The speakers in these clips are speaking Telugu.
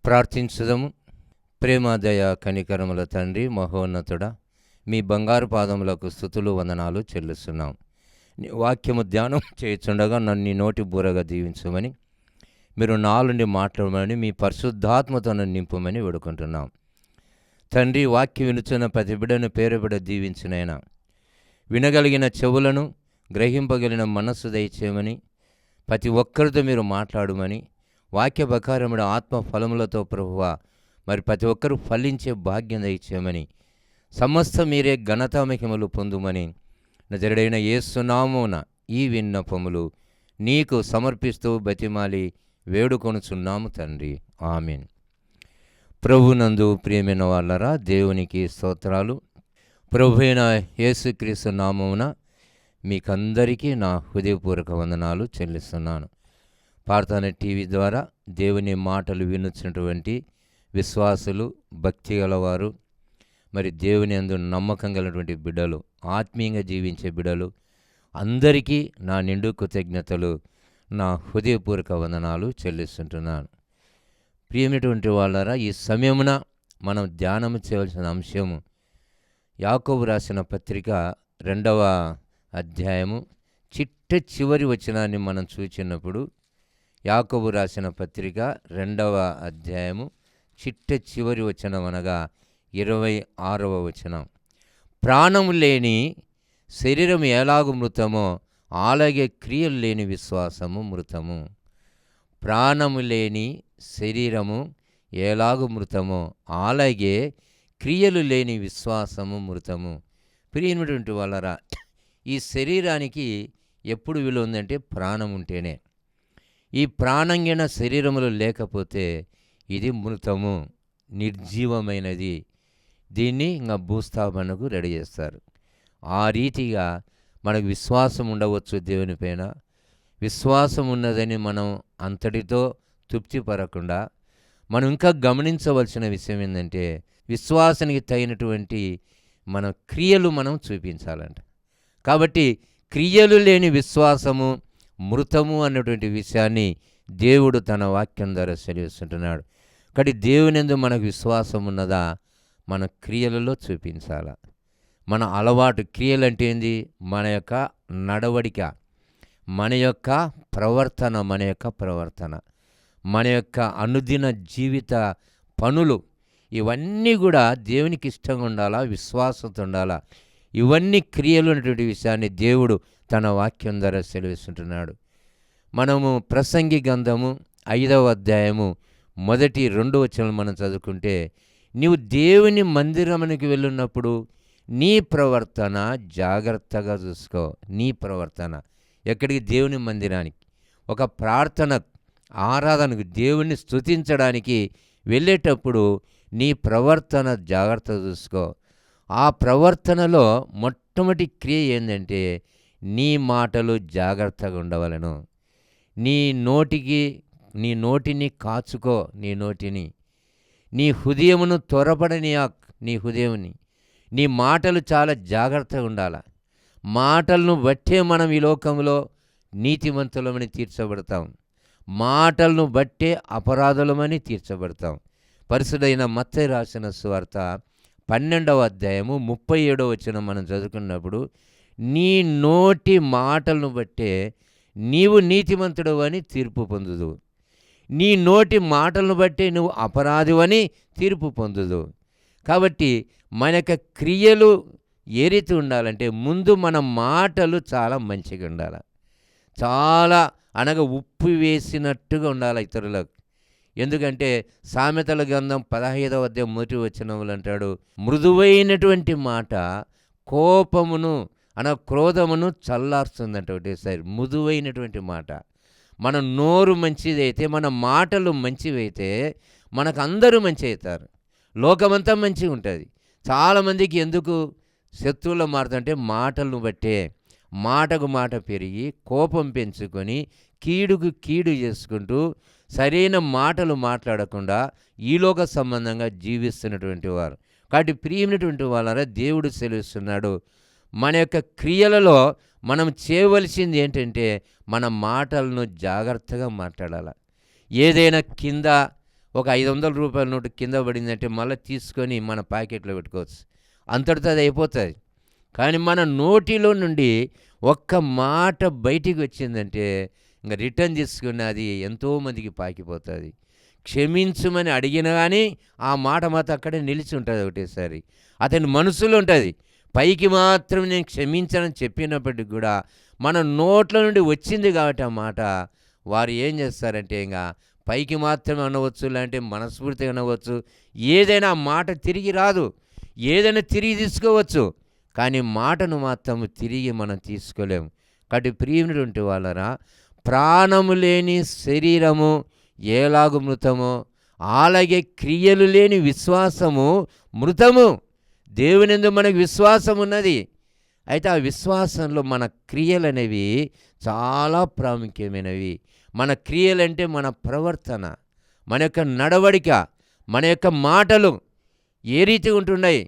ప్రార్థించుదము. ప్రేమ దయ కనికరముల తండ్రి మహోన్నతుడా, మీ బంగారు పాదములకు స్తుతులు వందనాలు చెల్లిస్తున్నాం. నీ వాక్యము ధ్యానం చేయుచుండగా నన్ను నీ నోటి బూరగా దీవించమని, మీరు నాలుండి మాట్లాడమని, మీ పరిశుద్ధాత్మతో నన్ను నింపమని వేడుకుంటున్నాం. తండ్రి, వాక్యం వినుచున్న ప్రతి బిడ్డను పేరు బిడ్డ దీవించినైనా, వినగలిగిన చెవులను గ్రహింపగలిగిన మనస్సు దయచేయమని, ప్రతి ఒక్కరితో మీరు మాట్లాడమని, వాక్య ప్రకారముడు ఆత్మ ఫలములతో ప్రభువా మరి ప్రతి ఒక్కరూ ఫలించే భాగ్యం దయచేయమని, సమస్త మీరే ఘనతామహిమలు పొందుమని నజరుడైన యేసు నామమున ఈ విన్నపములు నీకు సమర్పిస్తూ బతిమాలి వేడుకొనుచున్నాము తండ్రి, ఆమేన్. ప్రభునందు ప్రియమైన వాళ్ళరా, దేవునికి స్తోత్రాలు. ప్రభువైన యేసుక్రీస్తు నామమున మీకందరికీ నా హృదయపూర్వక వందనాలు చెల్లిస్తున్నాను. ప్రార్థన టీవీ ద్వారా దేవుని మాటలు వినుచున్నటువంటి విశ్వాసులు, భక్తి గలవారు, మరి దేవుని యందు నమ్మకం కలిగినటువంటి బిడ్డలు, ఆత్మీయంగా జీవించే బిడ్డలు అందరికీ నా నిండు కృతజ్ఞతలు, నా హృదయపూర్వక వందనాలు చెల్లిస్తుంటున్నాను. ప్రియమైనటువంటి వాళ్ళారా, ఈ సమయమున మనం ధ్యానం చేయవలసిన అంశము యాకోబు రాసిన పత్రిక 2వ అధ్యాయము చిట్ట చివరి వచనాన్ని మనం చూచినప్పుడు, యాకోబు రాసిన పత్రిక 2వ అధ్యాయము చిట్ట చివరి వచనం అనగా 26వ వచనం. ప్రాణము లేని శరీరం ఎలాగు మృతమో అలాగే క్రియలు లేని విశ్వాసము మృతము. ప్రాణము లేని శరీరము ఎలాగు మృతమో అలాగే క్రియలు లేని విశ్వాసము మృతము. ప్రియమైనటువంటి వాళ్ళరా, ఈ శరీరానికి ఎప్పుడు విలువ ఉందంటే ప్రాణం ఉంటేనే. ఈ ప్రాణంగిన శరీరములు లేకపోతే ఇది మృతము, నిర్జీవమైనది. దీన్ని ఇంకా భూస్థాపనకు రెడీ చేస్తారు. ఆ రీతిగా మనకు విశ్వాసం ఉండవచ్చు దేవుని పైన. విశ్వాసం ఉన్నదని మనం అంతటితో తృప్తి పడకుండా మనం ఇంకా గమనించవలసిన విషయం ఏంటంటే, విశ్వాసానికి తగినటువంటి మన క్రియలు మనం చూపించాలంట. కాబట్టి క్రియలు లేని విశ్వాసము మృతము అన్నటువంటి విషయాన్ని దేవుడు తన వాక్యం ద్వారా సెలవిస్తుంటున్నాడు. కాబట్టి దేవునియందు మనకు విశ్వాసం ఉన్నదా, మన క్రియలలో చూపించాలా. మన అలవాటు, క్రియలు అంటే ఏంది? మన యొక్క నడవడిక, మన యొక్క ప్రవర్తన, మన యొక్క అనుదిన జీవిత పనులు, ఇవన్నీ కూడా దేవునికి ఇష్టంగా ఉండాలా, విశ్వాసంతో ఉండాలా. ఇవన్నీ క్రియలు అనేటువంటి విషయాన్ని దేవుడు తన వాక్యం ద్వారా సెలవిస్తుంటున్నాడు. మనము ప్రసంగి గ్రంథము 5వ అధ్యాయము 1-2 వచనాలు మనం చదువుకుంటే, నీవు దేవుని మందిరమునికి వెళ్ళినప్పుడు నీ ప్రవర్తన జాగ్రత్తగా చూసుకో. నీ ప్రవర్తన ఎక్కడికి? దేవుని మందిరానికి. ఒక ప్రార్థన, ఆరాధనకు, దేవుణ్ణి స్తుతించడానికి వెళ్ళేటప్పుడు నీ ప్రవర్తన జాగ్రత్తగా చూసుకో. ఆ ప్రవర్తనలో మొట్టమొదటి క్రియ ఏంటంటే, నీ మాటలు జాగ్రత్తగా ఉండవలను. నీ నోటిని కాచుకో. నీ హృదయమును త్వరపడని నీ హృదయముని, నీ మాటలు చాలా జాగ్రత్తగా ఉండాలి. మాటలను బట్టే మనం ఈ లోకంలో నీతిమంతులమని తీర్చబడతాం. మాటలను బట్టే అపరాధులమని తీర్చబడతాం. పరిశుద్ధైన మత్తయి రాసిన సువార్త 12వ అధ్యాయము 37వ వచనం మనం చదువుకున్నప్పుడు, నీ నోటి మాటలను బట్టే నీవు నీతిమంతుడు అని తీర్పు పొందుదు. నీ నోటి మాటలను బట్టే నువ్వు అపరాధివని తీర్పు పొందుదు. కాబట్టి మన యొక్క క్రియలు ఏ రీతి ఉండాలంటే, ముందు మన మాటలు చాలా మంచిగా ఉండాలి. చాలా అనగా ఉప్పు వేసినట్టుగా ఉండాలి ఇతరులకు. ఎందుకంటే సామెతల గ్రంథం 15వ అధ్యాయం 1వ వచనములు అంటాడు, మృదువైనటువంటి మాట కోపమును క్రోధమును చల్లారుస్తుందంట. ఒకటేసారి మృదువైనటువంటి మాట. మన నోరు మంచిదైతే, మన మాటలు మంచివైతే మనకు అందరూ మంచి అవుతారు, లోకమంతా మంచిగా ఉంటుంది. చాలామందికి ఎందుకు శత్రువులు మారుతుంటే మాటలను బట్టే. మాటకు మాట పెరిగి కోపం పెంచుకొని కీడుకు కీడు చేసుకుంటూ సరైన మాటలు మాట్లాడకుండా ఈలోక సంబంధంగా జీవిస్తున్నటువంటి వారు. కాబట్టి ప్రియమైనటువంటి వాళ్ళారా, దేవుడు సెలవిస్తున్నాడు, మన యొక్క క్రియలలో మనం చేయవలసింది ఏంటంటే, మన మాటలను జాగ్రత్తగా మాట్లాడాలి. ఏదైనా కింద ఒక 500 రూపాయల నోటు కింద పడిందంటే మళ్ళీ తీసుకొని మన ప్యాకెట్లో పెట్టుకోవచ్చు, అంతటితో అది అయిపోతుంది. కానీ మన నోటిలో నుండి ఒక్క మాట బయటికి వచ్చిందంటే ఇంకా రిటర్న్ తీసుకుని అది ఎంతోమందికి పాకిపోతుంది. క్షమించమని అడిగినా కానీ ఆ మాట మాత్రం అక్కడే నిలిచి ఉంటుంది ఒకటేసారి. అతని మనసులో ఉంటుంది. పైకి మాత్రం నేను క్షమించానని చెప్పినప్పటికి కూడా మన నోట్ల నుండి వచ్చింది కాబట్టి ఆ మాట వారు ఏం చేస్తారంటే ఇంకా పైకి మాత్రమే అనవచ్చు, లేదంటే మనస్ఫూర్తిగా అనవచ్చు, ఏదైనా ఆ మాట తిరిగి రాదు, ఏదైనా తిరిగి తీసుకోవచ్చు, కానీ మాటను మాత్రం తిరిగి మనం తీసుకోలేము. కాబట్టి ప్రియునిటువంటి వాళ్ళరా, ప్రాణము లేని శరీరము ఏలాగు మృతమో అలాగే క్రియలు లేని విశ్వాసము మృతము. దేవునియందు మనకు విశ్వాసం ఉన్నది, అయితే ఆ విశ్వాసంలో మన క్రియలు అనేవి చాలా ప్రాముఖ్యమైనవి. మన క్రియలంటే మన ప్రవర్తన, మన యొక్క నడవడిక, మన యొక్క మాటలు ఏ రీతిగా ఉంటున్నాయి.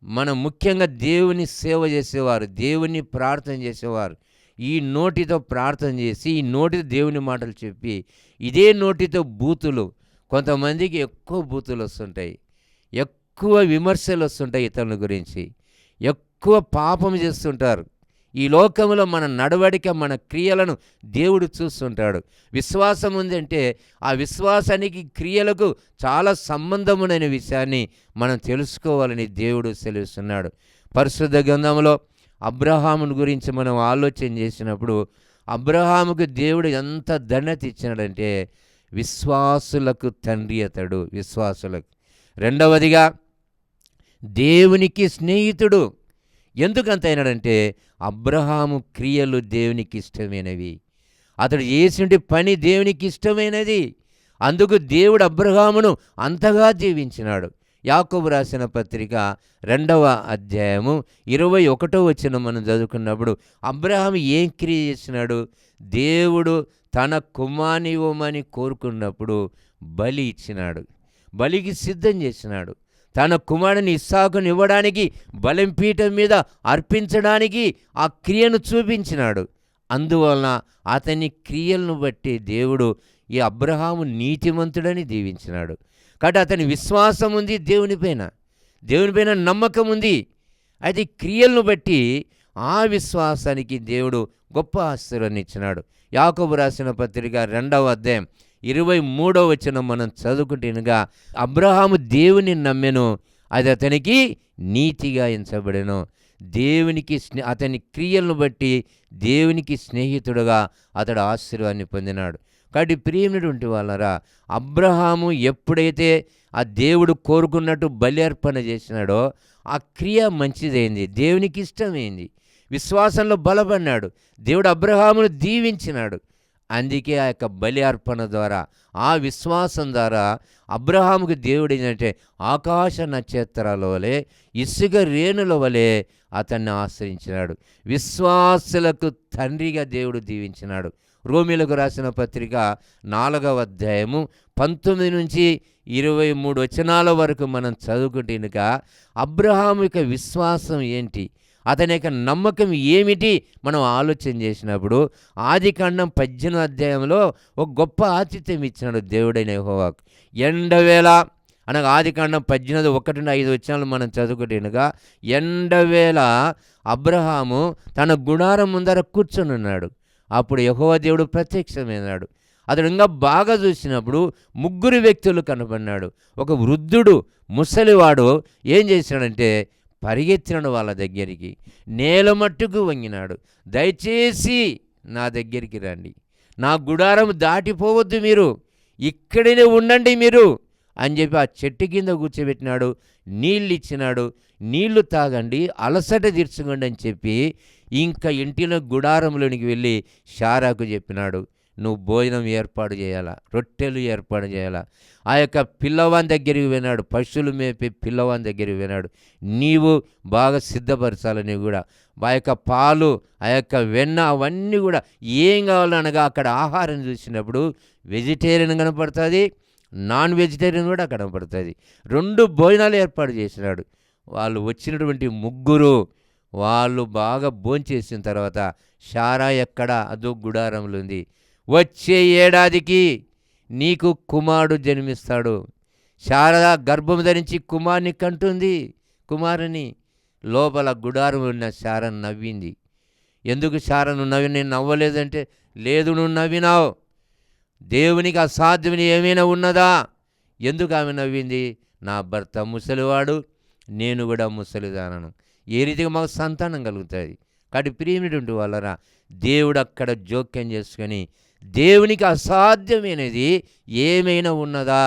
మనం ముఖ్యంగా దేవుని సేవ చేసేవారు, దేవుని ప్రార్థన చేసేవారు ఈ నోటితో ప్రార్థన చేసి ఈ నోటితో దేవుని మాటలు చెప్పి ఇదే నోటితో బూతులు, కొంతమందికి ఎక్కువ బూతులు వస్తుంటాయి, ఎక్కువ విమర్శలు వస్తుంటాయి, ఇతరుల గురించి ఎక్కువ పాపం చేస్తుంటారు. ఈ లోకంలో మన నడవడిక, మన క్రియలను దేవుడు చూస్తుంటాడు. విశ్వాసం ఉందంటే ఆ విశ్వాసానికి క్రియలకు చాలా సంబంధమునైన విషయాన్ని మనం తెలుసుకోవాలని దేవుడు సెలవిస్తున్నాడు. పరిశుద్ధ గ్రంథంలో అబ్రహాముని గురించి మనం ఆలోచన చేసినప్పుడు అబ్రహాముకు దేవుడు ఎంత ధన్యత ఇచ్చినాడంటే విశ్వాసులకు తండ్రి అతడు, విశ్వాసులకు. రెండవదిగా దేవునికి స్నేహితుడు. ఎందుకంత అయినాడంటే అబ్రహాము క్రియలు దేవునికి ఇష్టమైనవి, అతడు చేసిన పని దేవునికి ఇష్టమైనది. అందుకు దేవుడు అబ్రహామును అంతగా దీవించినాడు. యాకోబు రాసిన పత్రిక 2వ అధ్యాయము 21వ వచనం మనం చదువుకున్నప్పుడు అబ్రహాము ఏం క్రియ చేసినాడు? దేవుడు తన కుమారుని ఇవ్వమని కోరుకున్నప్పుడు బలి ఇచ్చినాడు, బలికి సిద్ధం చేసినాడు. తన కుమారుని ఇస్సాకుని ఇవ్వడానికి బలిపీఠం మీద అర్పించడానికి ఆ క్రియను చూపించినాడు. అందువలన అతని క్రియలను బట్టి దేవుడు ఈ అబ్రహాము నీతిమంతుడని దీవించినాడు. కాబట్టి అతని విశ్వాసం ఉంది, దేవునిపైన నమ్మకం ఉంది. అయితే క్రియలను బట్టి ఆ విశ్వాసానికి దేవుడు గొప్ప ఆశీర్వాదాన్ని ఇచ్చినాడు. యాకోబు రాసిన పత్రిక 2వ అధ్యాయం 23వ వచనం మనం చదువుకుంటేనుగా అబ్రహాము దేవుని నమ్మెను, అది అతనికి నీతిగా ఎంచబడెను. దేవునికి అతని క్రియలను బట్టి దేవునికి స్నేహితుడుగా అతడు ఆశీర్వాదాన్ని పొందినాడు. కాబట్టి ప్రియమైనటువంటి వాళ్ళరా, అబ్రహాము ఎప్పుడైతే ఆ దేవుడు కోరుకున్నట్టు బలి అర్పణ చేసినాడో ఆ క్రియ మంచిదైంది, దేవునికి ఇష్టమైంది, విశ్వాసంలో బలపడినాడు, దేవుడు అబ్రహామును దీవించినాడు. అందుకే ఆ యొక్క బలి అర్పణ ద్వారా, ఆ విశ్వాసం ద్వారా అబ్రహాముకు దేవుడు ఏంటంటే ఆకాశ నక్షత్రాల వలె, ఇసుక రేణుల వలె అతన్ని ఆశ్రయించినాడు. విశ్వాసులకు తండ్రిగా దేవుడు దీవించినాడు. రోమీలకు రాసిన పత్రిక 4వ అధ్యాయము 19 నుంచి 23 వచనాల వరకు మనం చదువుకుంటేనుక అబ్రహాము యొక్క విశ్వాసం ఏంటి, అతని యొక్క నమ్మకం ఏమిటి మనం ఆలోచన చేసినప్పుడు ఆదికాండం 18వ అధ్యాయంలో ఒక గొప్ప ఆతిథ్యం ఇచ్చినాడు దేవుడైన యెహోవాకు. ఎండవేళ అనగా ఆదికాండం 18:1-5 వచనాలు మనం చదువుకుంటేనుగా ఎండవేళ అబ్రహాము తన గుడారం ముందర కూర్చొని ఉన్నాడు. అప్పుడు యెహోవా దేవుడు ప్రత్యక్షమైనాడు. అతడు ఇంకా బాగా చూసినప్పుడు 3 వ్యక్తులు కనపడినాడు. ఒక వృద్ధుడు, ముసలివాడు ఏం చేశాడంటే పరిగెత్తినాడు వాళ్ళ దగ్గరికి, నేల మట్టుకు వంగినాడు. దయచేసి నా దగ్గరికి రండి, నా గుడారం దాటిపోవద్దు, మీరు ఇక్కడనే ఉండండి మీరు అని చెప్పి ఆ చెట్టు కింద కూర్చోబెట్టినాడు. నీళ్ళు ఇచ్చినాడు, నీళ్లు తాగండి, అలసట తీర్చుకోండి అని చెప్పి ఇంకా ఇంటిలో గుడారంలోనికి వెళ్ళి శారాకు చెప్పినాడు, నువ్వు భోజనం ఏర్పాటు చేయాలా, రొట్టెలు ఏర్పాటు చేయాలా. ఆ యొక్క పిల్లవాని దగ్గరికి వినాడు, పశువులు మేపే పిల్లవాని దగ్గరికి వినాడు, నీవు బాగా సిద్ధపరచాలని కూడా ఆ యొక్క పాలు, ఆ యొక్క వెన్న, అవన్నీ కూడా ఏం కావాలనగా అక్కడ ఆహారం చూసినప్పుడు వెజిటేరియన్ కనపడుతుంది, నాన్ వెజిటేరియన్ కూడా కనపడుతుంది. 2 భోజనాలు ఏర్పాటు చేసినాడు. వాళ్ళు వచ్చినటువంటి 3 వాళ్ళు బాగా భోంచేసిన తర్వాత శారా ఎక్కడ, అదో గుడారంలో ఉంది, వచ్చే ఏడాదికి నీకు కుమారుడు జన్మిస్తాడు. శారద గర్భం ధరించి కుమారుని కంటుంది. కుమారుని లోపల గుడారం ఉన్న శార నవ్వింది. ఎందుకు శార నువ్వు నేను నవ్వలేదంటే, లేదు నువ్వు నవ్వినావు, దేవునికి అసాధ్యమని ఏమైనా ఉన్నదా? ఎందుకు ఆమె నవ్వింది? నా భర్త ముసలివాడు, నేను కూడా ముసలిదానను, ఏ రీతిగా మాకు సంతానం కలుగుతుంది? కాబట్టి ప్రియమైనటువంటి వాళ్ళరా, దేవుడు అక్కడ జోక్యం చేసుకొని దేవునికి అసాధ్యమైనది ఏమైనా ఉన్నదా?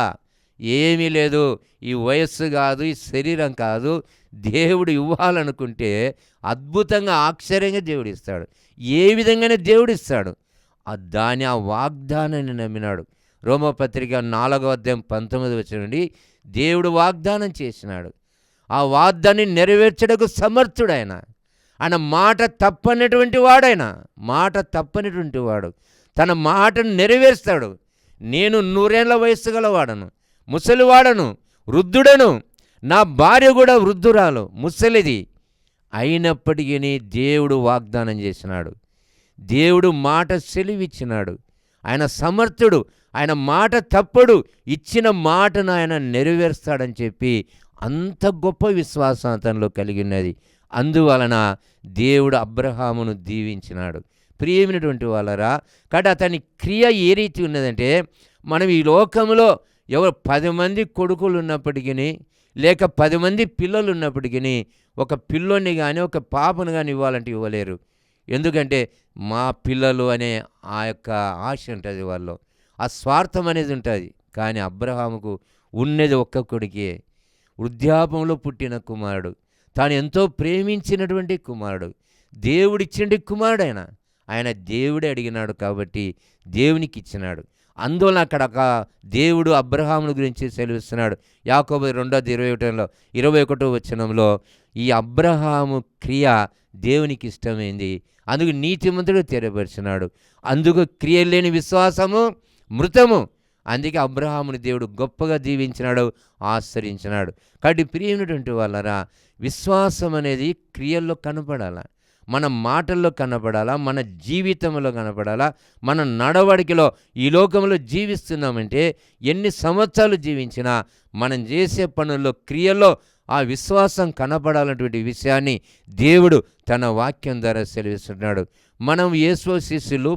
ఏమీ లేదు. ఈ వయస్సు కాదు, ఈ శరీరం కాదు, దేవుడు ఇవ్వాలనుకుంటే అద్భుతంగా ఆశ్చర్యంగా దేవుడు ఇస్తాడు. ఏ విధంగానే దేవుడు ఇస్తాడు. ఆ వాగ్దానాన్ని నమ్మినాడు. రోమపత్రిక 4:19 నుండి దేవుడు వాగ్దానం చేసినాడు. ఆ వాగ్దాన్ని నెరవేర్చడానికి సమర్థుడైన, ఆయన మాట తప్పనటువంటి వాడు, తన మాటను నెరవేరుస్తాడు. నేను 100 ఏళ్ల వయస్సు గలవాడను, ముసలివాడను, వృద్ధుడను, నా భార్య కూడా వృద్ధురాలు, ముసలిది. అయినప్పటికీ దేవుడు వాగ్దానం చేసినాడు. దేవుడు మాట సెలివిచ్చినాడు. ఆయన సమర్థుడు, ఆయన మాట తప్పడు, ఇచ్చిన మాటను ఆయన నెరవేరుస్తాడని చెప్పి అంత గొప్ప విశ్వాసం అతనిలో కలిగి ఉన్నది. అందువలన దేవుడు అబ్రహామును దీవించినాడు. ప్రియమైనటువంటి వాళ్ళరా, కాబట్టి అతని క్రియ ఏ రీతి ఉన్నదంటే, మనం ఈ లోకంలో 10 మంది కొడుకులు ఉన్నప్పటికీ, లేక 10 మంది పిల్లలు ఉన్నప్పటికీ, ఒక పిల్లోని కానీ ఒక పాపను కానీ ఇవ్వాలంటే ఇవ్వలేరు. ఎందుకంటే మా పిల్లలు అనే ఆ యొక్క ఆశ ఉంటుంది వాళ్ళు, ఆ స్వార్థం అనేది ఉంటుంది. కానీ అబ్రహాముకు ఉన్నది ఒక్క కొడుకే, వృద్ధాపంలో పుట్టిన కుమారుడు, తాను ఎంతో ప్రేమించినటువంటి కుమారుడు, దేవుడిచ్చిండి కుమారుడు. ఆయన దేవుడే అడిగినాడు కాబట్టి దేవునికి ఇచ్చినాడు. అందువలన అక్కడ దేవుడు అబ్రహామును గురించి సెలవిస్తున్నాడు. యాకోబు 2:21 ఈ అబ్రహాము క్రియ దేవునికి ఇష్టమైంది, అందుకు నీతిమంతుడు తెరపరిచినాడు, అందుకు క్రియ లేని విశ్వాసము మృతము. అందుకే అబ్రహాముని దేవుడు గొప్పగా దీవించినాడు, ఆశ్రయించినాడు. కాబట్టి ప్రియమైనటువంటి వాళ్ళరా, విశ్వాసం అనేది క్రియల్లో కనపడాలా, మన మాటల్లో కనపడాలా, మన జీవితంలో కనపడాలా, మన నడవడికలో. ఈ లోకంలో జీవిస్తున్నామంటే ఎన్ని సంవత్సరాలు జీవించినా మనం చేసే పనుల్లో, క్రియల్లో ఆ విశ్వాసం కనపడాలన్నటువంటి విషయాన్ని దేవుడు తన వాక్యం ద్వారా సెలవిస్తున్నాడు. మనం యేసు శిష్యులు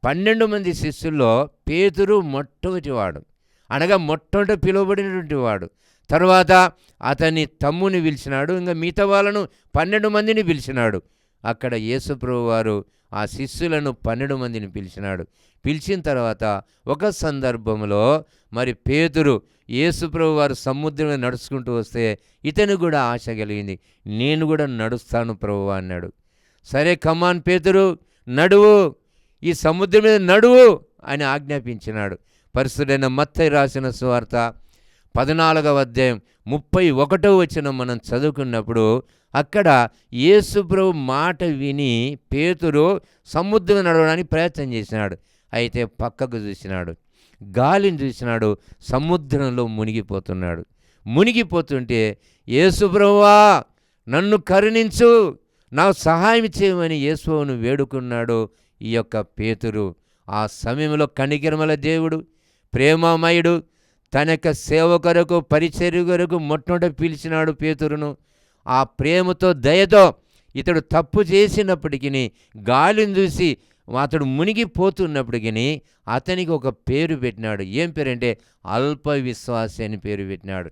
12 మంది శిష్యుల్లో పేతురు మొట్టమొదటివాడు, అనగా మొట్టమొదట పిలువబడినటువంటి వాడు. తర్వాత అతని తమ్ముని పిలిచినాడు, ఇంకా మిగతా వాళ్ళను 12 మందిని పిలిచినాడు. అక్కడ యేసుప్రభు వారు ఆ శిష్యులను 12 మందిని పిలిచినాడు. పిలిచిన తర్వాత ఒక సందర్భంలో మరి పేతురు యేసుప్రభు వారు సముద్రం నడుచుకుంటూ వస్తే ఇతను కూడా ఆశ కలిగింది, నేను కూడా నడుస్తాను ప్రభువా అన్నాడు. సరే కమాన్ పేతురు నడువు, ఈ సముద్రం మీద నడువు అని ఆజ్ఞాపించినాడు. పరిశుద్ధుడైన మత్తయి రాసిన సువార్త 14:31 మనం చదువుకున్నప్పుడు అక్కడ యేసుప్రభు మాట విని పేతురు సముద్రం నడవడానికి ప్రయత్నం చేసినాడు. అయితే పక్కకు చూసినాడు, గాలిని చూసినాడు, సముద్రంలో మునిగిపోతున్నాడు. మునిగిపోతుంటే యేసుప్రభువా నన్ను కరుణించు, నాకు సహాయం చేయమని యేసువును వేడుకున్నాడు ఈ యొక్క పేతురు. ఆ సమయంలో కనికరమల దేవుడు, ప్రేమమయుడు, తన యొక్క సేవ కొరకు, పరిచర్య కొరకు మొట్టమొదట పిలిచినాడు పేతురును. ఆ ప్రేమతో, దయతో ఇతడు తప్పు చేసినప్పటికీ, గాలిని చూసి అతడు మునిగిపోతున్నప్పటికీ అతనికి ఒక పేరు పెట్టినాడు. ఏం పేరంటే అల్ప విశ్వాసి అని పేరు పెట్టినాడు.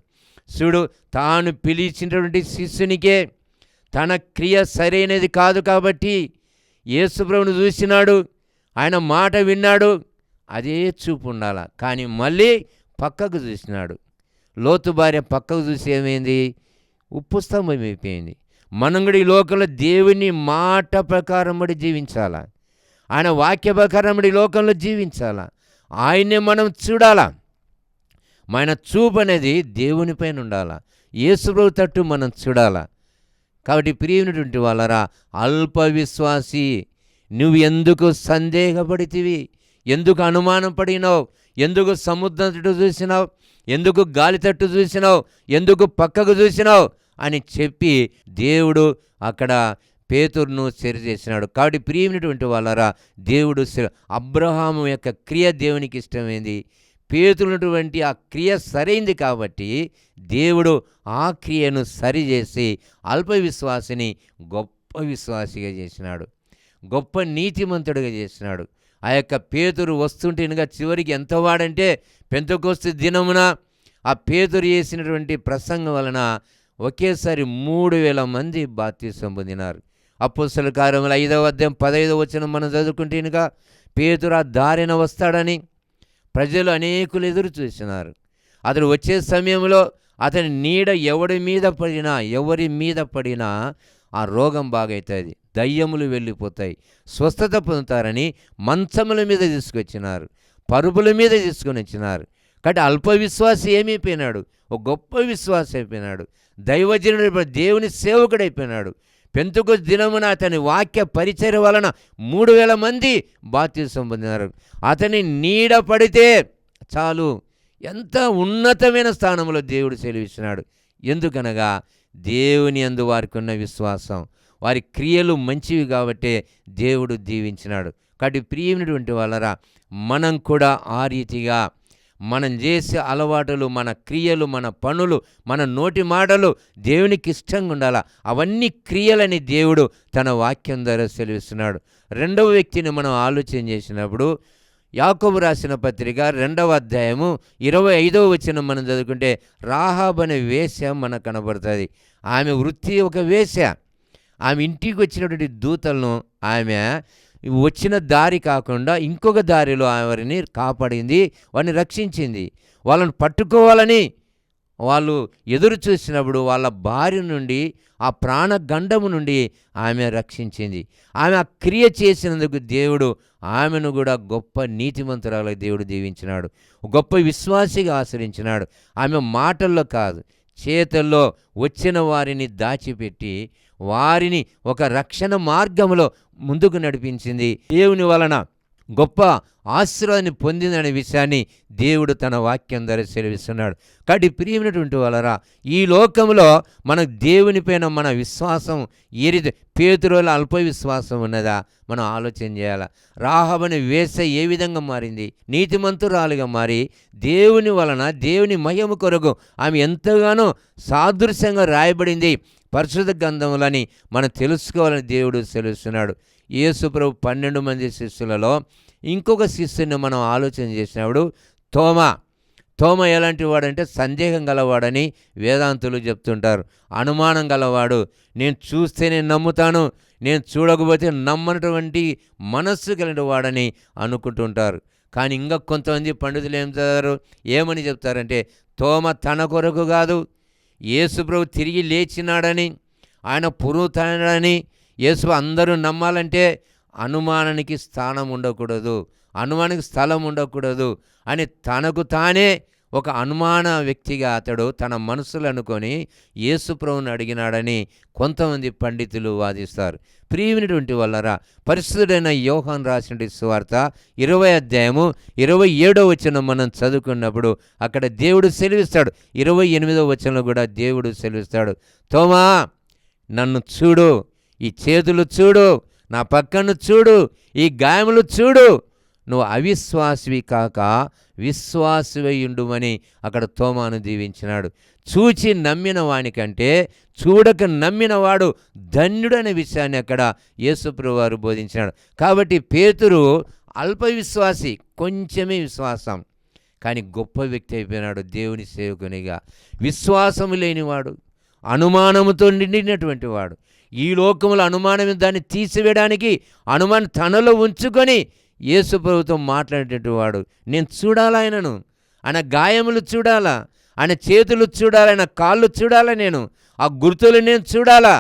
చూడు, తాను పిలిచినటువంటి శిష్యునికే తన క్రియ సరైనది కాదు కాబట్టి యేసుప్రభుని చూసినాడు, ఆయన మాట విన్నాడు, అదే చూపు ఉండాల. కానీ మళ్ళీ పక్కకు చూసినాడు. లోతు భార్య పక్కకు చూసి ఏమైంది? ఉప్పు స్తంభం అయిపోయింది. మనం కూడా ఈ లోకంలో దేవుని మాట ప్రకారం బడి జీవించాలా, ఆయన వాక్య ప్రకారం బడి లోకంలో జీవించాలా, ఆయన్నే మనం చూడాలా. మన చూపు అనేది దేవునిపైన ఉండాలా, యేసుప్రభు తట్టు మనం చూడాలా. కాబట్టి ప్రియమైనటువంటి వాళ్ళరా, అల్ప విశ్వాసి, నువ్వు ఎందుకు సందేహపడితివి? ఎందుకు అనుమానం పడినావు? ఎందుకు సముద్రం తట్టు చూసినావు? ఎందుకు గాలి తట్టు చూసినావు? ఎందుకు పక్కకు చూసినావు అని చెప్పి దేవుడు అక్కడ పేతురును చేసినాడు. కాబట్టి ప్రియమైనటువంటి వాళ్ళారా, దేవుడు అబ్రహాము యొక్క క్రియ దేవునికి ఇష్టమైంది. పేతురున్నటువంటి ఆ క్రియ సరైంది కాబట్టి దేవుడు ఆ క్రియను సరిచేసి అల్ప విశ్వాసిని గొప్ప విశ్వాసిగా చేసినాడు, గొప్ప నీతిమంతుడిగా చేసినాడు. ఆ యొక్క పేతురు వస్తుంటేనుగా చివరికి ఎంత వాడంటే పెంతెకోస్తు దినమున ఆ పేతురు చేసినటువంటి ప్రసంగం వలన ఒకేసారి 3,000 మంది బాప్తిసం పొందినారు. అపోస్తలుల కార్యములు 5వ అధ్యాయం 15వ వచనం మనం చదువుకుంటేనుగా పేతురు ఆ దారిన వస్తాడని ప్రజలు అనేకులు ఎదురు చూసినారు. అతడు వచ్చే సమయంలో అతని నీడ ఎవరి మీద పడినా ఆ రోగం బాగవుతుంది, దయ్యములు వెళ్ళిపోతాయి, స్వస్థత పొందుతారని మంచముల మీద తీసుకొచ్చినారు, పరుపుల మీద తీసుకొని వచ్చినారు. కాబట్టి అల్ప విశ్వాసి ఏమైపోయినాడు? ఒక గొప్ప విశ్వాసి అయిపోయినాడు, దైవజనుడు, దేవుని సేవకుడైపోయినాడు. పెంతెకోస్తు దినమున అతని వాక్య పరిచర్య వలన 3,000 మంది బాప్తిసం పొందినారు. అతని నీడ పడితే చాలు, ఎంత ఉన్నతమైన స్థానంలో దేవుడు సెలవిస్తున్నాడు. ఎందుకనగా దేవుని యందు వారికి ఉన్న విశ్వాసం, వారి క్రియలు మంచివి కాబట్టే దేవుడు దీవించినాడు. కాబట్టి ప్రియమైనటువంటి వాళ్ళరా, మనం కూడా ఆ రీతిగా మనం చేసే అలవాటులు, మన క్రియలు, మన పనులు, మన నోటి మాటలు దేవునికి ఇష్టంగా ఉండాలా. అవన్నీ క్రియలని దేవుడు తన వాక్యం ద్వారా సెలవిస్తున్నాడు. రెండవ వ్యక్తిని మనం ఆలోచన చేసినప్పుడు యాకోబు రాసిన పత్రిక 2వ అధ్యాయము 25వ వచనం మనం చదువుకుంటే రాహాబు అనే వేశ్య మనకు కనబడుతుంది. ఆమె వృత్తి ఒక వేశ్య. ఆమె ఇంటికి వచ్చినటువంటి దూతలను ఆమె వచ్చిన దారి కాకుండా ఇంకొక దారిలో వారిని కాపాడింది, వారిని రక్షించింది. వాళ్ళని పట్టుకోవాలని వాళ్ళు ఎదురు చూసినప్పుడు వాళ్ళ భార్య నుండి, ఆ ప్రాణగండము నుండి ఆమె రక్షించింది. ఆమె ఆ క్రియ చేసినందుకు దేవుడు ఆమెను కూడా గొప్ప నీతిమంతురాలుగా దేవుడు దీవించినాడు, గొప్ప విశ్వాసిగా ఆశ్రయించినాడు. ఆమె మాటల్లో కాదు, చేతల్లో వచ్చిన వారిని దాచిపెట్టి వారిని ఒక రక్షణ మార్గంలో ముందుకు నడిపించింది. దేవుని వలన గొప్ప ఆశీర్వాదాన్ని పొందిందనే విషయాన్ని దేవుడు తన వాక్యం ద్వారా సెలవిస్తున్నాడు. కాబట్టి ప్రియమైనటువంటి వాళ్ళరా, ఈ లోకంలో మన దేవునిపైన మన విశ్వాసం ఏ రీతి, పేతురులో అల్ప విశ్వాసం ఉన్నదా మనం ఆలోచన చేయాలి. రాహాబు వేశ్య ఏ విధంగా మారింది? నీతిమంతురాలుగా మారి దేవుని వలన, దేవుని మహిమ కొరకు ఆమె ఎంతగానో సాదృశ్యంగా రాయబడింది పరిశుద్ధ గ్రంథములని మనం తెలుసుకోవాలని దేవుడు సెలవిస్తున్నాడు. యేసు ప్రభు 12 మంది శిష్యులలో ఇంకొక శిష్యుని మనం ఆలోచన చేసినప్పుడు తోమ ఎలాంటి వాడంటే సందేహం గలవాడని వేదాంతులు చెప్తుంటారు. అనుమానం గలవాడు, నేను చూస్తేనే నమ్ముతాను, నేను చూడకపోతే నమ్మనటువంటి మనస్సు కలిగిన వాడని అనుకుంటుంటారు. కానీ ఇంకా కొంతమంది పండితులు ఏమని చెప్తారంటే తోమ తన కొరకు కాదు, యేసు ప్రభు తిరిగి లేచినాడని, ఆయన పునరుత్థానుడని యేసు అందరూ నమ్మాలంటే అనుమానానికి స్థానం ఉండకూడదు, అనుమానానికి స్థలం ఉండకూడదు అని తనకు తానే ఒక అనుమాన వ్యక్తిగా అతడు తన మనసులో అనుకొని యేసు ప్రభువుని అడిగినాడని కొంతమంది పండితులు వాదిస్తారు. ప్రియమైనటువంటి వాళ్ళరా, పరిశుద్ధుడైన యోహాను రాసిన సువార్త 20వ అధ్యాయము 27వ వచనం మనం చదువుకున్నప్పుడు అక్కడ దేవుడు సెలవిస్తాడు. 28వ వచనంలో కూడా దేవుడు సెలవిస్తాడు, తోమా నన్ను చూడు, ఈ చేతులు చూడు, నా పక్కను చూడు, ఈ గాయములు చూడు, నువ్వు అవిశ్వాసివి కాక విశ్వాసివై ఉండుమని అక్కడ తోమాను దీవించినాడు. చూచి నమ్మిన వానికంటే చూడక నమ్మినవాడు ధన్యుడనే విషయాన్ని అక్కడ యేసుప్రభువు వారు బోధించినాడు. కాబట్టి పేతురు అల్ప విశ్వాసి, కొంచెమే విశ్వాసం, కానీ గొప్ప వ్యక్తి అయిపోయినాడు దేవుని సేవకునిగా. విశ్వాసము లేనివాడు, అనుమానముతో నిండినటువంటి వాడు, ఈ లోకంలో అనుమానం దాన్ని తీసివేయడానికి అనుమానం తనలో ఉంచుకొని యేసు ప్రభుతో మాట్లాడేటటువంటి వాడు, నేను చూడాలా ఆయనను, ఆయన గాయములు చూడాలా, ఆయన చేతులు చూడాలా, ఆయన కాళ్ళు చూడాలా, నేను ఆ గుర్తులు నేను చూడాలా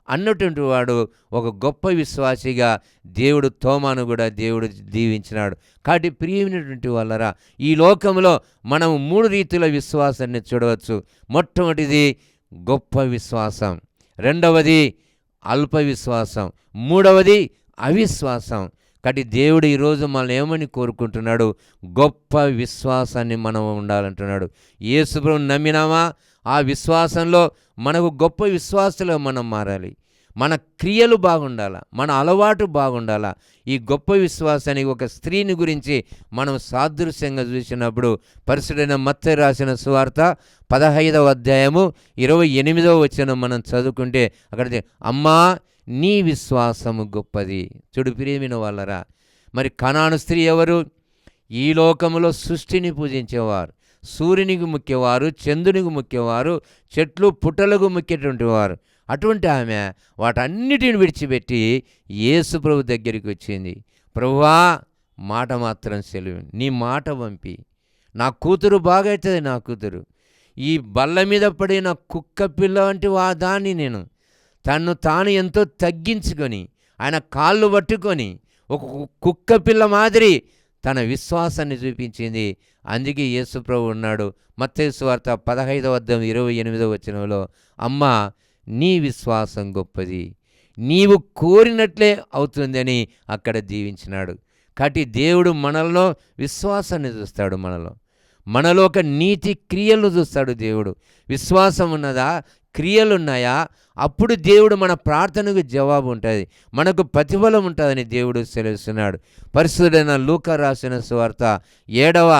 అన్నటువంటి వాడు ఒక గొప్ప విశ్వాసిగా దేవుడు తోమాను కూడా దేవుడు దీవించినాడు. కాబట్టి ప్రియమైనటువంటి వాళ్ళరా, ఈ లోకంలో మనం 3 రీతుల విశ్వాసాన్ని చూడవచ్చు. మొట్టమొదటిది గొప్ప విశ్వాసం, రెండవది అల్ప విశ్వాసం, మూడవది అవిశ్వాసం. కాబట్టి దేవుడు ఈరోజు మనల్ని ఏమని కోరుకుంటున్నాడు? గొప్ప విశ్వాసాన్ని మనం ఉండాలంటున్నాడు. యేసు ప్రభువుని నమ్మినామా, ఆ విశ్వాసంలో మనకు గొప్ప విశ్వాసులుగా మనం మారాలి. మన క్రియలు బాగుండాలా, మన అలవాటు బాగుండాలా. ఈ గొప్ప విశ్వాసానికి ఒక స్త్రీని గురించి మనం సాదృశ్యంగా చూసినప్పుడు పరిశుద్ధైన మత్తయి రాసిన సువార్త 15వ అధ్యాయము 28వ వచనం మనం చదువుకుంటే అక్కడ అమ్మా నీ విశ్వాసము గొప్పది. చూడు ప్రియమైన వాళ్ళరా, మరి కనాను స్త్రీ ఎవరు? ఈ లోకములో సృష్టిని పూజించేవారు, సూర్యునికి ముఖ్యవారు, చంద్రునికి ముఖ్యవారు, చెట్లు పుట్టలకు ముఖ్యటువంటి వారు. అటువంటి ఆమె వాటన్నిటిని విడిచిపెట్టి యేసు ప్రభు దగ్గరికి వచ్చింది. ప్రభువా, మాట మాత్రం సెలవు, నీ మాట పంపి నా కూతురు బాగవుతుంది. నా కూతురు ఈ బల్ల మీద పడిన కుక్క పిల్ల వంటి దాన్ని నేను తన్ను తాను ఎంతో తగ్గించుకొని ఆయన కాళ్ళు పట్టుకొని ఒక కుక్క పిల్ల మాదిరి తన విశ్వాసాన్ని చూపించింది. అందుకే యేసు ప్రభు ఉన్నాడు మత్తయి సువార్త 15వ అధ్యాయం 28వ వచనంలో, అమ్మా నీ విశ్వాసం గొప్పది, నీవు కోరినట్లే అవుతుందని అక్కడ దీవించినాడు. కాబట్టి దేవుడు మనలో విశ్వాసాన్ని చూస్తాడు, మనలో ఒక నీతి క్రియలు చూస్తాడు దేవుడు. విశ్వాసం ఉన్నదా, క్రియలున్నాయా, అప్పుడు దేవుడు మన ప్రార్థనకు జవాబు ఉంటుంది, మనకు ప్రతిఫలం ఉంటుందని దేవుడు సెలవుస్తున్నాడు. పరిశుద్ధుడైన లూకా రాసిన సువార్త 7వ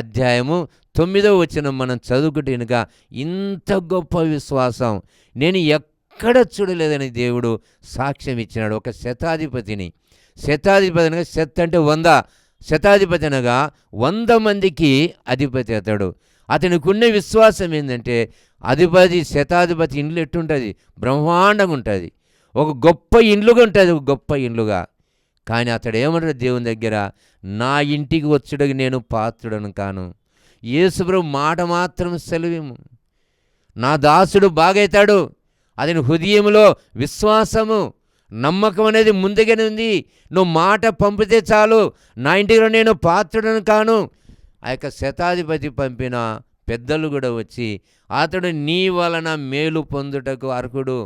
అధ్యాయము 9వ వచనం మనం చదువుకుంటేనుగా ఇంత గొప్ప విశ్వాసం నేను ఎక్కడ చూడలేదని దేవుడు సాక్ష్యం ఇచ్చినాడు. ఒక శతాధిపతిని అనగా శత్ అంటే 100, శతాధిపతి అనగా 100 మందికి అధిపతి అతడు. అతనికి ఉన్న విశ్వాసం ఏంటంటే శతాధిపతి ఇండ్లు ఎట్టుంటుంది, బ్రహ్మాండంగా ఉంటుంది, ఒక గొప్ప ఇండ్లుగా ఉంటుంది, ఒక గొప్ప ఇండ్లుగా. కానీ అతడు ఏమంటాడు దేవుని దగ్గర, నా ఇంటికి వచ్చుడకి నేను పాత్రుడను కాను, యేసుప్రభు మాట మాత్రం సెలవేము, నా దాసుడు బాగైతాడు. అతని హృదయంలో విశ్వాసము నమ్మకం అనేది ముందుగానే ఉంది. నువ్వు మాట పంపితే చాలు, నా ఇంటిలో నేను పాత్రుడను కాను. ఆ యొక్క శతాధిపతి పంపిన పెద్దలు కూడా వచ్చి అతడు నీ వలన మేలు పొందుటకు అర్హుడు.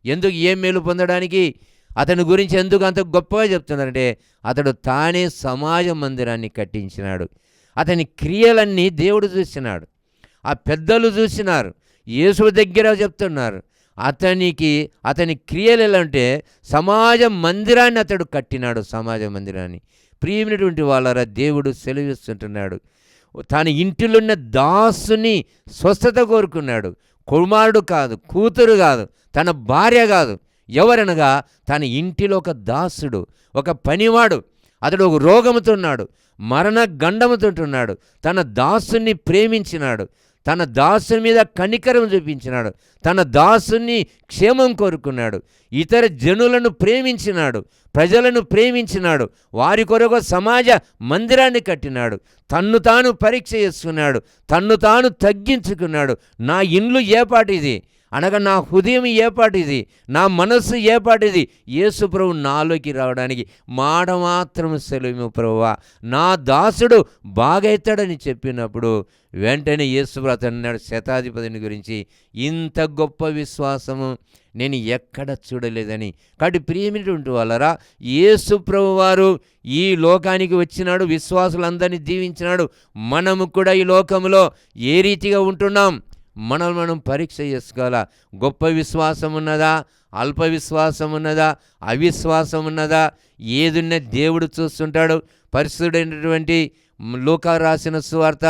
ఎందుకు, ఏం మేలు పొందడానికి? అతని గురించి ఎందుకు అంత గొప్పగా చెప్తున్నారంటే అతడు తానే సమాజ మందిరాన్ని కట్టించినాడు. అతని క్రియలన్నీ దేవుడు చూసినాడు, ఆ పెద్దలు చూసినారు, యేసు దగ్గర చెప్తున్నారు. అతని క్రియలు ఎలా అంటే సమాజ మందిరాన్ని అతడు కట్టినాడు, సమాజ మందిరాన్ని. ప్రియమైనటువంటి వాళ్ళరా, దేవుడు సెలవిస్తుంటున్నాడు, తన ఇంటిలోన్న దాసుని స్వస్థత కోరుకున్నాడు. కుమారుడు కాదు, కూతురు కాదు, తన భార్య కాదు, ఎవరనగా తన ఇంటిలో ఒక దాసుడు, ఒక పనివాడు. అతడు ఒక రోగముతో ఉన్నాడు, మరణ గండముతో ఉన్నాడు. తన దాసుని ప్రేమించినాడు, తన దాసుని మీద కనికరం చూపించినాడు, తన దాసుని క్షేమం కోరుకున్నాడు, ఇతర జనులను ప్రేమించినాడు, ప్రజలను ప్రేమించినాడు, వారి కొరకు సమాజ మందిరాన్ని కట్టినాడు, తన్ను తాను పరీక్ష చేసుకున్నాడు, తన్ను తాను తగ్గించుకున్నాడు. నా ఇండ్లు ఏపాటిది అనగా నా హృదయం ఏపాటిది, నా మనస్సు ఏపాటిది, యేసు ప్రభు నాలోకి రావడానికి మాట మాత్రం సెలవు ప్రభువా, నా దాసుడు బాగైతాడని చెప్పినప్పుడు వెంటనే యేసు ప్రభు అన్నాడు శతాధిపతిని గురించి, ఇంత గొప్ప విశ్వాసము నేను ఎక్కడ చూడలేదని. కాబట్టి ప్రియమైనటువంటి వాళ్ళరా, యేసు ప్రభు వారు ఈ లోకానికి వచ్చినాడు, విశ్వాసులందరినీ దీవించినాడు. మనము కూడా ఈ లోకంలో ఏ రీతిగా ఉంటున్నాం, మనం పరీక్ష చేసుకోవాలా. గొప్ప విశ్వాసం ఉన్నదా, అల్ప విశ్వాసం ఉన్నదా, అవిశ్వాసం ఉన్నదా, ఏదున్న దేవుడు చూస్తుంటాడు. పరిశుద్ధుడైనటువంటి లూకా రాసిన సువార్త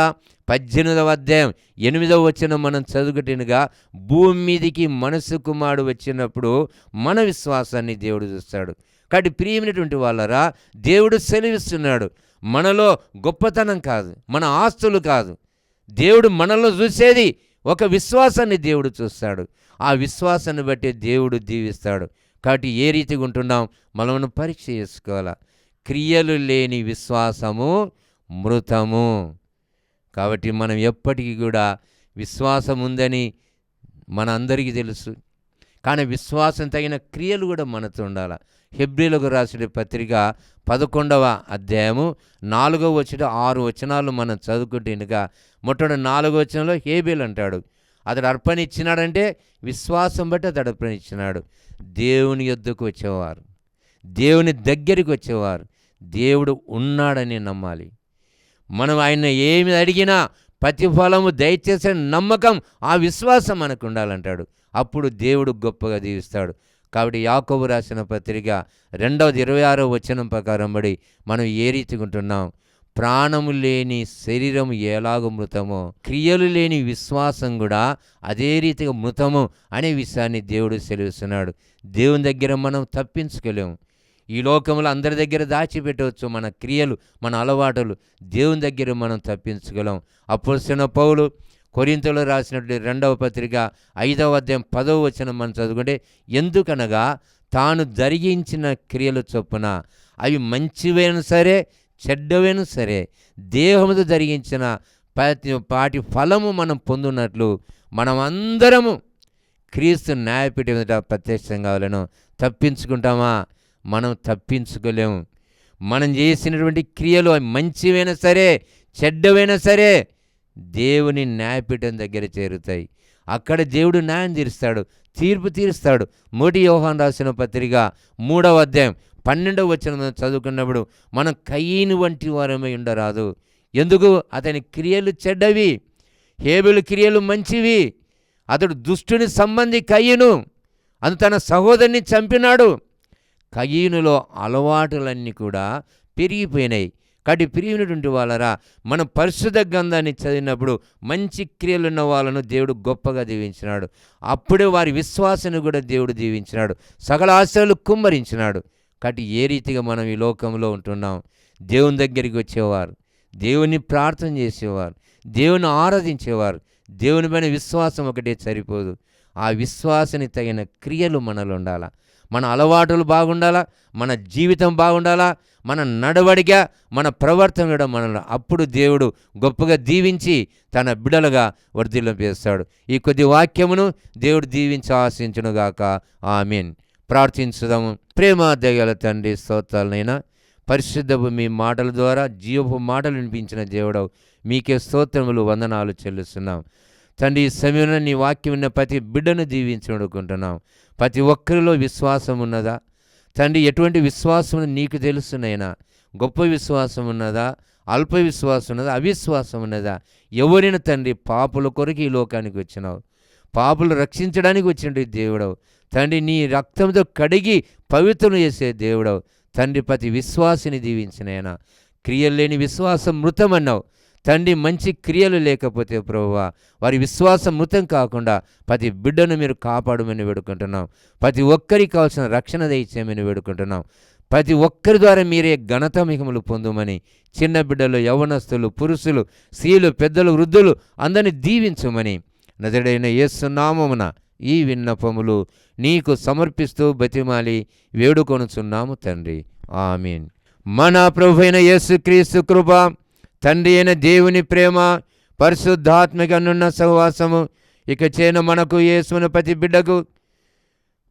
18వ అధ్యాయం 8వ వచనం మనం చదువుకుంటేనుగా, భూమి మీదికి మనుష్య కుమారుడు వచ్చినప్పుడు మన విశ్వాసాన్ని దేవుడు చూస్తాడు. కాబట్టి ప్రియమైనటువంటి వాళ్ళరా, దేవుడు సెలవిస్తున్నాడు, మనలో గొప్పతనం కాదు, మన ఆస్తులు కాదు, దేవుడు మనలో చూసేది ఒక విశ్వాసాన్ని దేవుడు చూస్తాడు. ఆ విశ్వాసాన్ని బట్టి దేవుడు దీవిస్తాడు. కాబట్టి ఏ రీతిగా ఉంటున్నాం మనం పరీక్ష చేసుకోవాలా. క్రియలు లేని విశ్వాసము మృతము. కాబట్టి మనం ఎప్పటికీ కూడా విశ్వాసం ఉందని మన అందరికీ తెలుసు, కానీ విశ్వాసం తగిన క్రియలు కూడా మనతో ఉండాలి. హెబ్రీలకు రాసిన పత్రిక 11వ అధ్యాయము 4వ వచనం 6 వచనాలు మనం చదువుకుంటేనుగా, మొట్టమొదటి 4వ వచనంలో హేబేలు అంటాడు, అతడు అర్పణ ఇచ్చినాడంటే విశ్వాసం బట్టి అతడు అర్పణ ఇచ్చినాడు. దేవుని యొద్దకు వచ్చేవారు, దేవుని దగ్గరికి వచ్చేవారు, దేవుడు ఉన్నాడని నమ్మాలి. మనం ఆయన ఏమి అడిగినా ప్రతిఫలము దయచేసే నమ్మకం, ఆ విశ్వాసం మనకు ఉండాలంటాడు. అప్పుడు దేవుడు గొప్పగా దీవిస్తాడు. కాబట్టి యాకోబు రాసిన పత్రిక 2:26 వచనం ప్రకారం బడి మనం ఏ రీతిగా ఉంటున్నాం? ప్రాణము లేని శరీరం ఎలాగో మృతమో, క్రియలు లేని విశ్వాసం కూడా అదే రీతిగా మృతము అనే విషయాన్ని దేవుడు సెలవిస్తున్నాడు. దేవుని దగ్గర మనం తప్పించుకోలేము. ఈ లోకంలో అందరి దగ్గర దాచిపెట్టవచ్చు మన క్రియలు, మన అలవాటులు. దేవుని దగ్గర మనం తప్పించుకోలేం. అపోస్తలుడైన పౌలు కొరింథీయులకు రాసినటువంటి 2వ పత్రిక 5వ అధ్యాయం 10వ వచనం మనం చదువుకుంటే, ఎందుకనగా తాను జరిగించిన క్రియలు చొప్పున అవి మంచివైనా సరే చెడ్డవైనా సరే దేహముతో జరిగించిన వాటి ఫలము మనం పొందున్నట్లు మనం అందరము క్రీస్తు న్యాయపీఠం ఎదుట ప్రత్యక్షం కావాలను. తప్పించుకుంటామా? మనం తప్పించుకోలేము. మనం చేసినటువంటి క్రియలు మంచివైనా సరే చెడ్డవైనా సరే దేవుని న్యాయపీఠం దగ్గర చేరుతాయి. అక్కడ దేవుడు న్యాయం తీరుస్తాడు, తీర్పు తీరుస్తాడు. 1 యోహాను రాసిన పత్రిక 3వ అధ్యాయం 12వ వచనం చదువుకున్నప్పుడు మనం కయీను వంటి వారమై ఉండరాదు. ఎందుకు? అతని క్రియలు చెడ్డవి, హేబెలు క్రియలు మంచివి. అతడు దుష్టుని సంబంధి కయీను, అతను తన సహోదరుని చంపినాడు. కయీనులో అలవాటులన్నీ కూడా పెరిగిపోయినాయి. కాబట్టి ప్రియమైనటువంటి వాళ్ళరా, మనం పరిశుద్ధ గ్రంథాన్ని చదివినప్పుడు మంచి క్రియలున్న వాళ్ళను దేవుడు గొప్పగా దీవించినాడు. అప్పుడే వారి విశ్వాసాన్ని కూడా దేవుడు దీవించినాడు, సకల ఆశలు కుమ్మరించినాడు. కాబట్టి ఏ రీతిగా మనం ఈ లోకంలో ఉంటున్నాం? దేవుని దగ్గరికి వచ్చేవారు, దేవుని ప్రార్థన చేసేవారు, దేవుని ఆరాధించేవారు. దేవుని పైన విశ్వాసం ఒకటే సరిపోదు. ఆ విశ్వాసానికి తగిన క్రియలు మనలో ఉండాలా. మన అలవాటులు బాగుండాలా, మన జీవితం బాగుండాలా, మన నడవడిక, మన ప్రవర్తన కూడా మనలో. అప్పుడు దేవుడు గొప్పగా దీవించి తన బిడ్డలుగా వర్ధిల్లింపజేస్తాడు. ఈ కొద్ది వాక్యమును దేవుడు దీవించి ఆశించునుగాక. ఆమేన్. ప్రార్థించుదాము. ప్రేమ దయగల తండ్రి, స్తోత్రాలనైనా పరిశుద్ధపు మీ మాటల ద్వారా జీవపు మాటలు వినిపించిన దేవుడవు, మీకే స్తోత్రములు, వందనాలు చెల్లిస్తున్నాం తండ్రి. ఈ సమయంలో నీ వాక్యం ఉన్న ప్రతి బిడ్డను దీవించుకుంటున్నాం. ప్రతి ఒక్కరిలో విశ్వాసం ఉన్నదా తండ్రి? ఎటువంటి విశ్వాసం నీకు తెలుసునైనా. గొప్ప విశ్వాసం ఉన్నదా? అల్ప విశ్వాసం ఉన్నదా? అవిశ్వాసం ఉన్నదా? ఎవరైనా తండ్రి, పాపుల కొరకు ఈ లోకానికి వచ్చినావు, పాపులు రక్షించడానికి వచ్చిన దేవుడవు తండ్రి. నీ రక్తంతో కడిగి పవిత్రం చేసే దేవుడవు తండ్రి. ప్రతి విశ్వాసిని దీవించినైనా. క్రియలు లేని విశ్వాసం మృతమన్నావు తండ్రి. మంచి క్రియలు లేకపోతే ప్రభువా వారి విశ్వాసం మృతం కాకుండా ప్రతి బిడ్డను మీరు కాపాడమని వేడుకుంటున్నాం. ప్రతి ఒక్కరికి కావాల్సిన రక్షణ దయచేయమని వేడుకుంటున్నాం. ప్రతి ఒక్కరి ద్వారా మీరే ఘనత మహిమలు పొందుమని, చిన్న బిడ్డలు, యవ్వనస్తులు, పురుషులు, స్త్రీలు, పెద్దలు, వృద్ధులు అందరినీ దీవించమని నజరేయుడైన యేసు నామమున ఈ విన్నపములు నీకు సమర్పిస్తూ బతిమాలి వేడుకొనుచున్నాము తండ్రి. ఆమేన్. మన ప్రభువైన యేసుక్రీస్తు కృప, తండ్రి అయిన దేవుని ప్రేమ, పరిశుద్ధాత్మకనున్న సహవాసము ఇక చేన మనకు, యేసుని ప్రతి బిడ్డకు,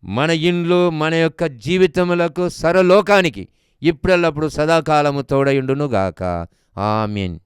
మన ఇండ్లు, మన యొక్క జీవితములకు, సర్వలోకానికి ఇప్పుడెల్లప్పుడు సదాకాలము తోడయుండునుగాక. ఆమేన్.